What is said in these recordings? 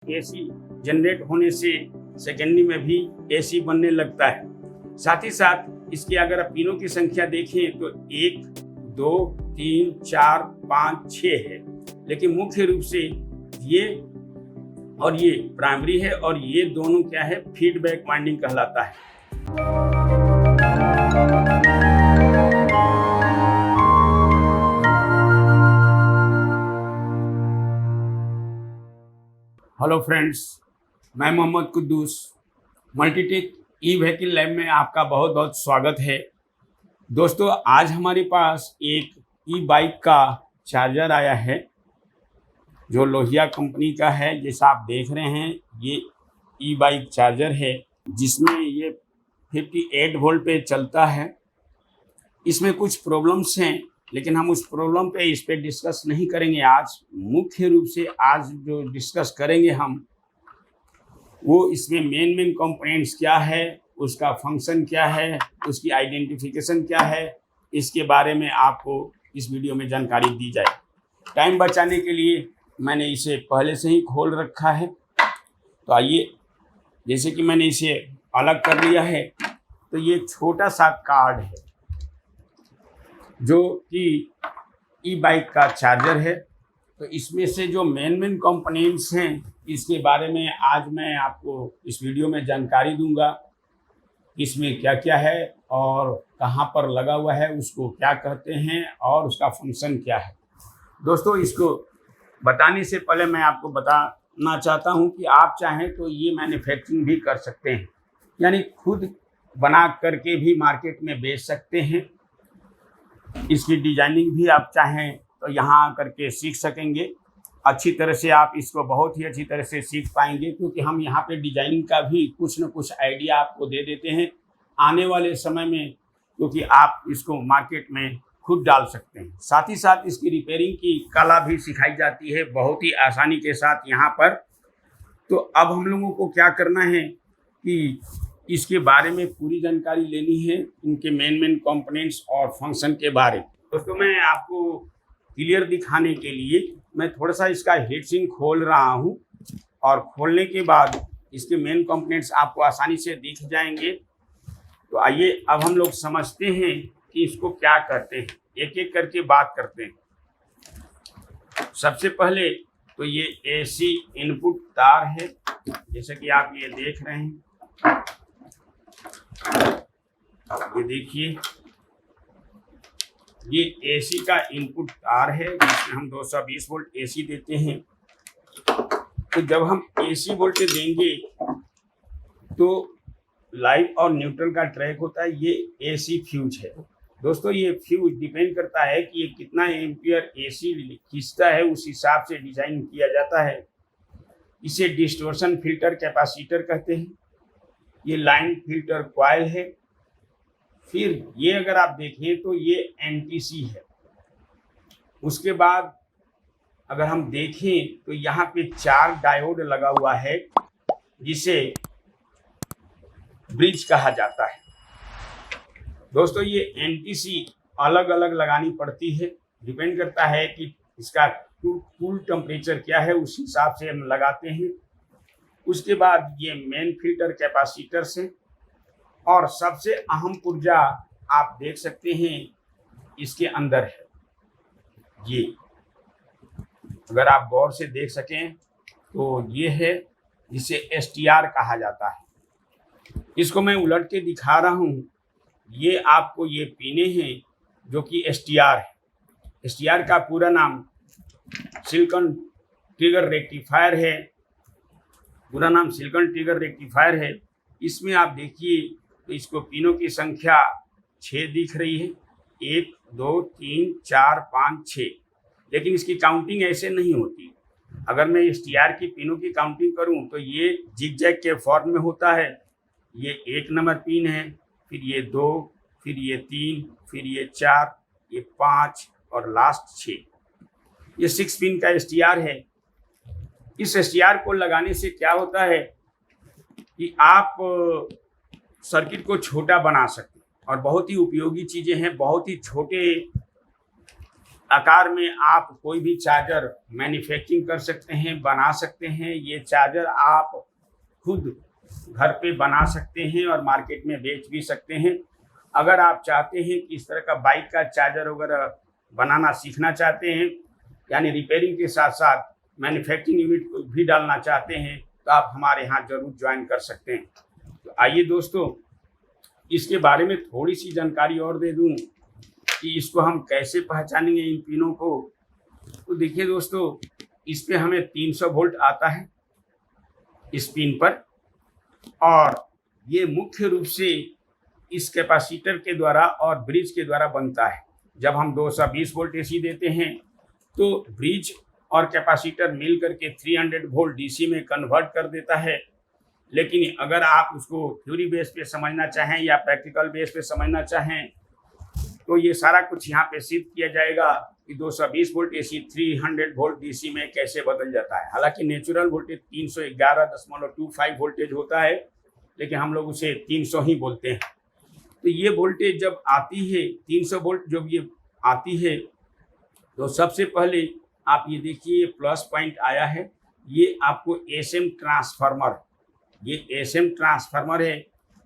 AC generate होने से secondary में भी एसी बनने लगता है। साथ ही साथ इसकी अगर आप पिनों की संख्या देखें तो 1, 2, 3, 4, 5, 6 है, लेकिन मुख्य रूप से ये और ये प्राइमरी है और ये दोनों क्या है, फीडबैक वाइंडिंग कहलाता है। हेलो फ्रेंड्स, मैं Mohammad Quddus Multitech e vehicle lab में आपका बहुत बहुत स्वागत है। दोस्तों, आज हमारे पास एक ई बाइक का चार्जर आया है जो लोहिया कंपनी का है। जैसा आप देख रहे हैं, ये ई बाइक चार्जर है जिसमें ये 58 वोल्ट पे चलता है। इसमें कुछ प्रॉब्लम्स हैं, लेकिन हम उस प्रॉब्लम पे इस पे डिस्कस नहीं करेंगे आज। मुख्य रूप से आज जो डिस्कस करेंगे हम, वो इसमें मेन कंपोनेंट्स क्या है, उसका फंक्शन क्या है, उसकी आइडेंटिफिकेशन क्या है, इसके बारे में आपको इस वीडियो में जानकारी दी जाए। टाइम बचाने के लिए मैंने इसे पहले से ही खोल रखा है। तो आइए, जैसे कि मैंने इसे अलग कर लिया है, तो ये छोटा सा कार्ड है जो कि ई बाइक का चार्जर है। तो इसमें से जो मेन कंपोनेंट्स हैं, इसके बारे में आज मैं आपको इस वीडियो में जानकारी दूंगा। इसमें क्या क्या है और कहाँ पर लगा हुआ है, उसको क्या कहते हैं और उसका फंक्शन क्या है। दोस्तों, इसको बताने से पहले मैं आपको बताना चाहता हूँ कि आप चाहें तो ये मैन्युफैक्चरिंग भी कर सकते हैं, यानी खुद बना करके भी मार्केट में बेच सकते हैं। इसकी डिजाइनिंग भी आप चाहें तो यहाँ करके सीख सकेंगे। अच्छी तरह से आप इसको बहुत ही अच्छी तरह से सीख पाएंगे, क्योंकि हम यहाँ पे डिजाइनिंग का भी कुछ न कुछ आइडिया आपको दे देते हैं आने वाले समय में, क्योंकि आप इसको मार्केट में खुद डाल सकते हैं। साथ ही साथ इसकी रिपेयरिंग की कला भी सिखाई जाती है बहुत ही आसानी के साथ यहाँ पर। तो अब हम लोगों को क्या करना है कि इसके बारे में पूरी जानकारी लेनी है, इनके मेन कंपोनेंट्स और फंक्शन के बारे में। दोस्तों, मैं आपको क्लियर दिखाने के लिए मैं थोड़ा सा इसका हीट सिंक खोल रहा हूं, और खोलने के बाद इसके मेन कंपोनेंट्स आपको आसानी से दिख जाएंगे। तो आइए, अब हम लोग समझते हैं कि इसको क्या कहते हैं, एक एक करके बात करते हैं। सबसे पहले तो ये एसी इनपुट तार है, जैसे कि आप ये देख रहे हैं। ये देखिए, ये एसी का इनपुट तार है जिसमें हम 220 वोल्ट एसी देते हैं। तो जब हम एसी वोल्टेज देंगे तो लाइव और न्यूट्रल का ट्रैक होता है। ये एसी फ्यूज है। दोस्तों, ये फ्यूज डिपेंड करता है कि ये कितना एम्पियर एसी खींचता है, उस हिसाब से डिजाइन किया जाता है। इसे डिस्टॉर्शन फिल्टर कैपेसिटर कहते हैं। ये लाइन फिल्टर कॉइल है। फिर ये अगर आप देखें तो ये एनटीसी है। उसके बाद अगर हम देखें तो यहाँ पे 4 डायोड लगा हुआ है, जिसे ब्रिज कहा जाता है। दोस्तों, ये एनटीसी अलग अलग लगानी पड़ती है, डिपेंड करता है कि इसका कूल टेम्परेचर क्या है, उस हिसाब से हम लगाते हैं। उसके बाद ये मेन फिल्टर कैपेसिटर से, और सबसे अहम पुर्जा आप देख सकते हैं इसके अंदर है। ये अगर आप गौर से देख सकें तो ये है, जिसे एसटीआर कहा जाता है। इसको मैं उलट के दिखा रहा हूँ। ये आपको ये पिने हैं जो कि एसटीआर है। एसटीआर का पूरा नाम सिलिकॉन ट्रिगर रेक्टिफायर है। पूरा नाम सिलिकॉन ट्रिगर रेक्टिफायर है। इसमें आप देखिए तो इसको पिनों की संख्या 6 दिख रही है, 1, 2, 3, 4, 5, 6। लेकिन इसकी काउंटिंग ऐसे नहीं होती। अगर मैं एसटीआर की पिनों की काउंटिंग करूं तो ये जिगजैग के फॉर्म में होता है। ये 1 नंबर पिन है, फिर ये 2, फिर ये 3, फिर ये 4, ये 5 और लास्ट 6। ये 6 पिन का एसटीआर है। इस एसटीआर को लगाने से क्या होता है कि आप सर्किट को छोटा बना सकते हैं, और बहुत ही उपयोगी चीज़ें हैं। बहुत ही छोटे आकार में आप कोई भी चार्जर मैन्युफैक्चरिंग कर सकते हैं, बना सकते हैं। ये चार्जर आप खुद घर पे बना सकते हैं और मार्केट में बेच भी सकते हैं। अगर आप चाहते हैं कि इस तरह का बाइक का चार्जर वगैरह बनाना सीखना चाहते हैं, यानी रिपेयरिंग के साथ साथ मैन्युफैक्चरिंग यूनिट को भी डालना चाहते हैं, तो आप हमारे यहाँ ज़रूर ज्वाइन कर सकते हैं। तो आइए दोस्तों, इसके बारे में थोड़ी सी जानकारी और दे दूं कि इसको हम कैसे पहचानेंगे इन पिनों को। तो देखिए दोस्तों, इस पे हमें 300 वोल्ट आता है इस पिन पर, और ये मुख्य रूप से इस कैपेसिटर के द्वारा और ब्रिज के द्वारा बनता है। जब हम 220 वोल्ट एसी देते हैं तो ब्रिज और कैपेसिटर मिल करके 300 वोल्ट डीसी में कन्वर्ट कर देता है। लेकिन अगर आप उसको थ्योरी बेस पे समझना चाहें या प्रैक्टिकल बेस पे समझना चाहें, तो ये सारा कुछ यहाँ पे सिद्ध किया जाएगा कि 220 वोल्ट एसी 300 वोल्ट डीसी में कैसे बदल जाता है। हालांकि नेचुरल वोल्टेज 311.25 वोल्टेज होता है, लेकिन हम लोग उसे 300 ही बोलते हैं। तो ये वोल्टेज जब आती है, 300 वोल्ट जब ये आती है, तो सबसे पहले आप ये देखिए प्लस पॉइंट आया है, ये आपको एसएम ट्रांसफार्मर, ये एसएम ट्रांसफार्मर है।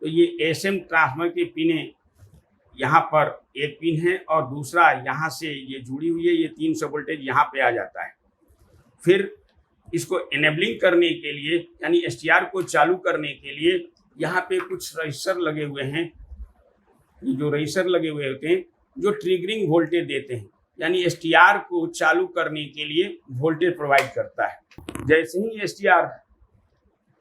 तो ये एसएम ट्रांसफार्मर की पिनें यहाँ पर एक पिन है और दूसरा यहाँ से ये जुड़ी हुई है, ये 300 वोल्टेज यहाँ पे आ जाता है। फिर इसको एनेबलिंग करने के लिए, यानी एसटीआर को चालू करने के लिए यहाँ पे कुछ रजिस्टर लगे हुए हैं। जो रजिस्टर लगे हुए होते हैं जो ट्रिगरिंग वोल्टेज देते हैं, यानी एसटीआर को चालू करने के लिए वोल्टेज प्रोवाइड करता है। जैसे ही एसटीआर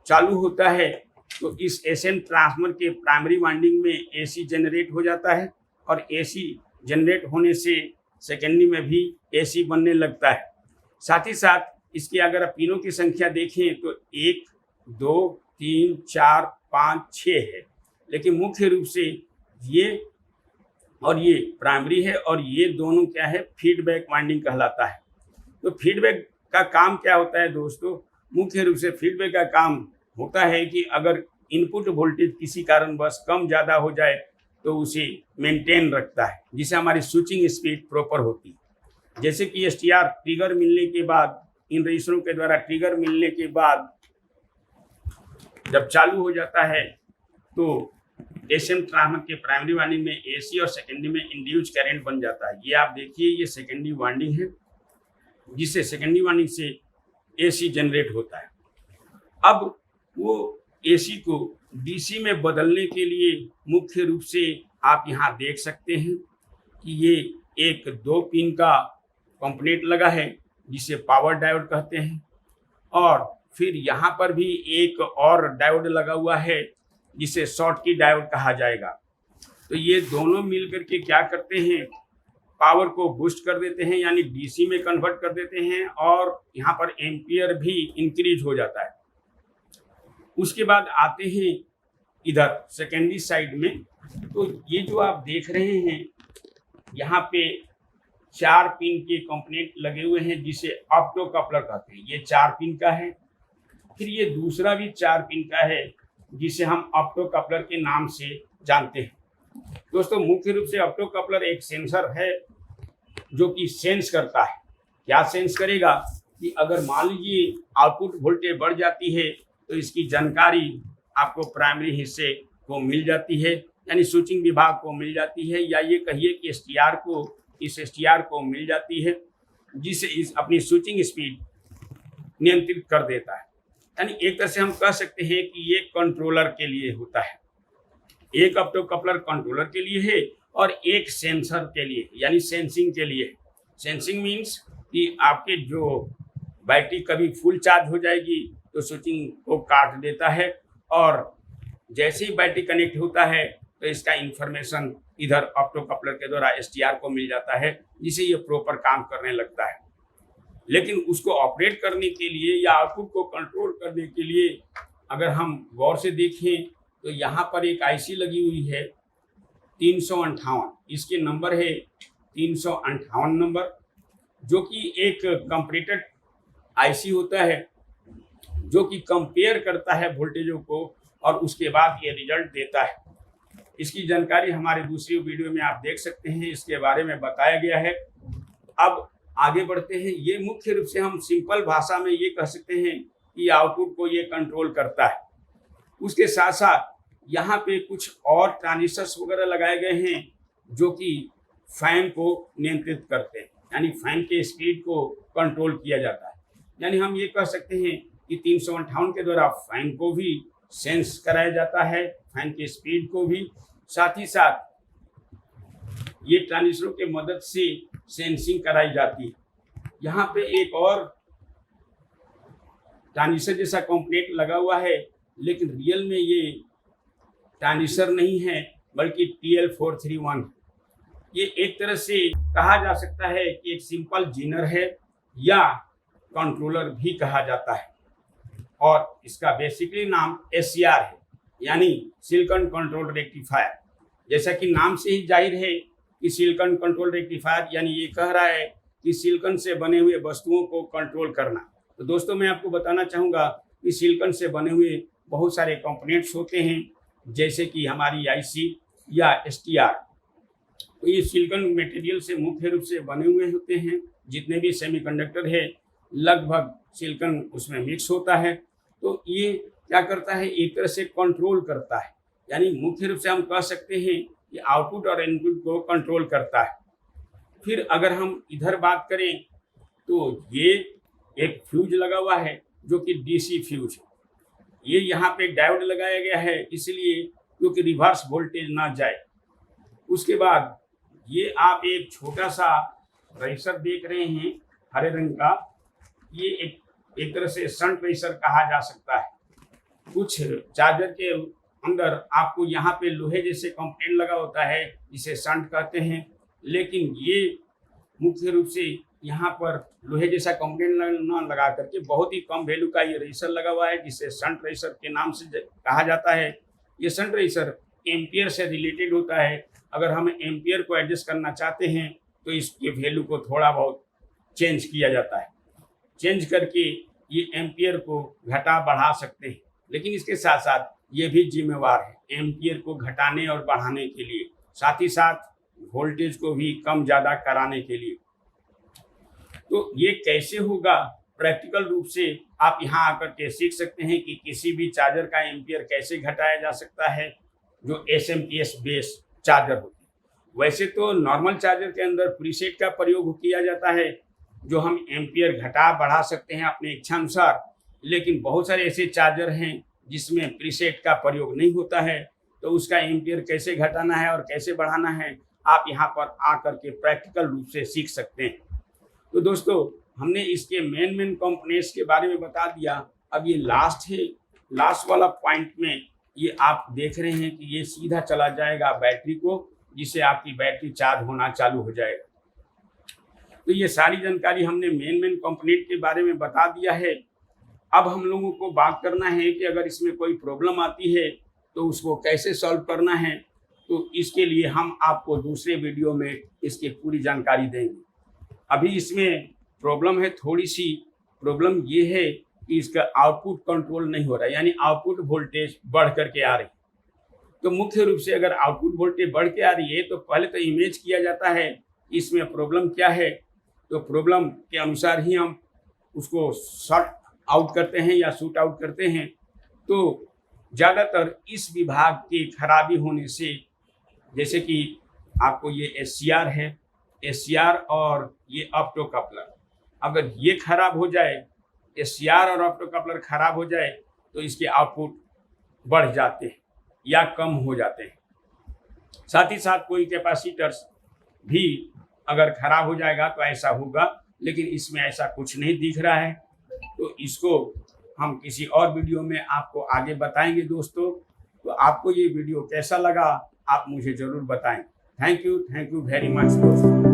चालू होता है तो इस एसएम ट्रांसफार्मर के प्राइमरी वाइंडिंग में एसी जनरेट हो जाता है, और एसी जनरेट होने से सेकेंडरी में भी एसी बनने लगता है। साथ ही साथ इसकी अगर आप पिनों की संख्या देखें तो 1, 2, 3, 4, 5, 6 है। लेकिन मुख्य रूप से ये और ये प्राइमरी है, और ये दोनों क्या है, फीडबैक वाइंडिंग कहलाता है। तो फीडबैक का काम क्या होता है दोस्तों? मुख्य रूप से फीडबैक का काम होता है कि अगर इनपुट वोल्टेज किसी कारणवश कम ज़्यादा हो जाए तो उसे मेंटेन रखता है, जिससे हमारी स्विचिंग स्पीड प्रॉपर होती है। जैसे कि एसटीआर ट्रिगर मिलने के बाद, इन रजिस्टरों के द्वारा ट्रिगर मिलने के बाद जब चालू हो जाता है तो एसएम ट्रांसफार्मर के प्राइमरी वाइंडिंग में एसी और सेकेंडरी में इंड्यूस करंट बन जाता है। ये आप देखिए, ये सेकेंडरी वाइंडिंग है, जिससे सेकेंडरी वाइंडिंग से एसी जनरेट होता है। अब वो एसी को डीसी में बदलने के लिए मुख्य रूप से आप यहाँ देख सकते हैं कि ये एक 2 पिन का कंपोनेंट लगा है, जिसे पावर डायोड कहते हैं, और फिर यहाँ पर भी एक और डायोड लगा हुआ है जिसे शॉर्टकी डायोड कहा जाएगा। तो ये दोनों मिल करके क्या करते हैं, पावर को बूस्ट कर देते हैं, यानी डीसी में कन्वर्ट कर देते हैं, और यहाँ पर एम्पियर भी इंक्रीज हो जाता है। उसके बाद आते हैं इधर सेकेंडरी साइड में। तो ये जो आप देख रहे हैं, यहाँ पे 4 पिन के कंपोनेंट लगे हुए हैं, जिसे ऑप्टो कपलर कहते हैं। ये 4 पिन का है। फिर ये दूसरा भी 4 पिन का है, जिसे हम ऑप्टो कपलर के नाम से जानते हैं। दोस्तों, मुख्य रूप से ऑप्टो कपलर एक सेंसर है जो कि सेंस करता है। क्या सेंस करेगा कि अगर मान लीजिए आउटपुट वोल्टेज बढ़ जाती है तो इसकी जानकारी आपको प्राइमरी हिस्से को मिल जाती है, यानी स्विचिंग विभाग को मिल जाती है, या ये कहिए कि इस एसटीआर को मिल जाती है, जिससे इस अपनी स्विचिंग स्पीड नियंत्रित कर देता है। यानी एक तरह से हम कह सकते हैं कि ये कंट्रोलर के लिए होता है। एक ऑप्टो कपलर कंट्रोलर के लिए है और एक सेंसर के लिए, यानी सेंसिंग के लिए। सेंसिंग मीन्स कि आपके जो बैटरी कभी फुल चार्ज हो जाएगी तो स्विचिंग को काट देता है, और जैसे ही बैटरी कनेक्ट होता है तो इसका इंफॉर्मेशन इधर ऑप्टो कपलर के द्वारा एसटीआर को मिल जाता है, जिससे ये प्रॉपर काम करने लगता है। लेकिन उसको ऑपरेट करने के लिए या आउटपुट को कंट्रोल करने के लिए अगर हम गौर से देखें तो यहाँ पर एक आईसी लगी हुई है 358, इसके नंबर है 358 नंबर, जो कि एक कंपैरेटर आईसी होता है जो कि कंपेयर करता है वोल्टेजों को और उसके बाद ये रिजल्ट देता है। इसकी जानकारी हमारे दूसरी वीडियो में आप देख सकते हैं, इसके बारे में बताया गया है। अब आगे बढ़ते हैं। ये मुख्य रूप से हम सिंपल भाषा में ये कह सकते हैं कि आउटपुट को ये कंट्रोल करता है। उसके साथ साथ यहाँ पे कुछ और ट्रांजिस्टर्स वगैरह लगाए गए हैं जो कि फैन को नियंत्रित करते हैं, यानी फैन के स्पीड को कंट्रोल किया जाता है। यानी हम ये कह सकते हैं कि 358 के द्वारा फैन को भी सेंस कराया जाता है, फैन के स्पीड को भी, साथ ही साथ ये ट्रांजिस्टरों के मदद से सेंसिंग कराई जाती है। यहाँ पे एक और ट्रांजिस्टर जैसा कंपोनेंट लगा हुआ है, लेकिन रियल में ये ट्रांजिस्टर नहीं है बल्कि TL431। ये एक तरह से कहा जा सकता है कि एक सिंपल जीनर है या कंट्रोलर भी कहा जाता है, और इसका बेसिकली नाम SCR है, यानी सिलिकॉन कंट्रोल रेक्टिफायर। जैसा कि नाम से ही जाहिर है कि सिलिकॉन कंट्रोल रेक्टिफायर यानी ये कह रहा है कि सिलिकॉन से बने हुए वस्तुओं को कंट्रोल करना। तो दोस्तों मैं आपको बताना चाहूँगा कि सिलिकॉन से बने हुए बहुत सारे कंपोनेंट्स होते हैं, जैसे कि हमारी IC या STR। तो ये सिलिकॉन मटेरियल से मुख्य रूप से बने हुए होते हैं। जितने भी सेमीकंडक्टर है लगभग सिलिकॉन उसमें मिक्स होता है। तो ये क्या करता है, एक तरह से कंट्रोल करता है, यानी मुख्य रूप से हम कह सकते हैं कि आउटपुट और इनपुट को कंट्रोल करता है। फिर अगर हम इधर बात करें तो ये एक फ्यूज लगा हुआ है जो कि DC फ्यूज है। ये यहाँ पे डायोड लगाया गया है इसलिए क्योंकि रिवर्स वोल्टेज ना जाए। उसके बाद ये आप एक छोटा सा रेजिस्टर देख रहे हैं हरे रंग का, ये एक तरह से शंट रेजिस्टर कहा जा सकता है। कुछ चार्जर के अंदर आपको यहाँ पे लोहे जैसे कंपोनेंट लगा होता है जिसे शंट कहते हैं, लेकिन ये मुख्य रूप से यहाँ पर लोहे जैसा कंपोनेंट न लगा करके बहुत ही कम वैल्यू का ये रेजिस्टर लगा हुआ है जिसे शंट रेजिस्टर के नाम से कहा जाता है। ये शंट रेजिस्टर एम्पियर से रिलेटेड होता है। अगर हम एम्पियर को एडजस्ट करना चाहते हैं तो इसके वैल्यू को थोड़ा बहुत चेंज किया जाता है। चेंज करके ये एम्पियर को घटा बढ़ा सकते हैं, लेकिन इसके साथ साथ ये भी जिम्मेवार है एम्पियर को घटाने और बढ़ाने के लिए, साथ ही साथ वोल्टेज को भी कम ज़्यादा कराने के लिए। तो ये कैसे होगा, प्रैक्टिकल रूप से आप यहाँ आकर के सीख सकते हैं कि किसी भी चार्जर का एम्पियर कैसे घटाया जा सकता है जो SMPS बेस चार्जर होते हैं। वैसे तो नॉर्मल चार्जर के अंदर प्रीसेट का प्रयोग किया जाता है जो हम एम्पियर घटा बढ़ा सकते हैं अपने इच्छानुसार, लेकिन बहुत सारे ऐसे चार्जर हैं जिसमें प्रीसेट का प्रयोग नहीं होता है। तो उसका एम्पियर कैसे घटाना है और कैसे बढ़ाना है आप यहाँ पर आकर के प्रैक्टिकल रूप से सीख सकते हैं। तो दोस्तों हमने इसके मेन कंपोनेंट्स के बारे में बता दिया। अब ये लास्ट है, लास्ट वाला पॉइंट में ये आप देख रहे हैं कि ये सीधा चला जाएगा बैटरी को, जिससे आपकी बैटरी चार्ज होना चालू हो जाएगा। तो ये सारी जानकारी हमने मेन कंपोनेंट के बारे में बता दिया है। अब हम लोगों को बात करना है कि अगर इसमें कोई प्रॉब्लम आती है तो उसको कैसे सॉल्व करना है। तो इसके लिए हम आपको दूसरे वीडियो में इसकी पूरी जानकारी देंगे। अभी इसमें प्रॉब्लम है, थोड़ी सी प्रॉब्लम ये है कि इसका आउटपुट कंट्रोल नहीं हो रहा है, यानी आउटपुट वोल्टेज बढ़ करके आ रही है। तो मुख्य रूप से अगर आउटपुट वोल्टेज बढ़ के आ रही है तो पहले तो इमेज किया जाता है इसमें प्रॉब्लम क्या है। तो प्रॉब्लम के अनुसार ही हम उसको शॉर्ट आउट करते हैं या शूट आउट करते हैं। तो ज़्यादातर इस विभाग की खराबी होने से, जैसे कि आपको ये SCR है, SCR और ये ऑप्टो कपलर, अगर ये खराब हो जाए, SCR और ऑप्टो कपलर खराब हो जाए तो इसके आउटपुट बढ़ जाते हैं या कम हो जाते हैं। साथ ही साथ कोई कैपेसिटर्स भी अगर खराब हो जाएगा तो ऐसा होगा, लेकिन इसमें ऐसा कुछ नहीं दिख रहा है। तो इसको हम किसी और वीडियो में आपको आगे बताएंगे दोस्तों। तो आपको ये वीडियो कैसा लगा आप मुझे ज़रूर बताएं। थैंक यू वेरी मच दोस्तों।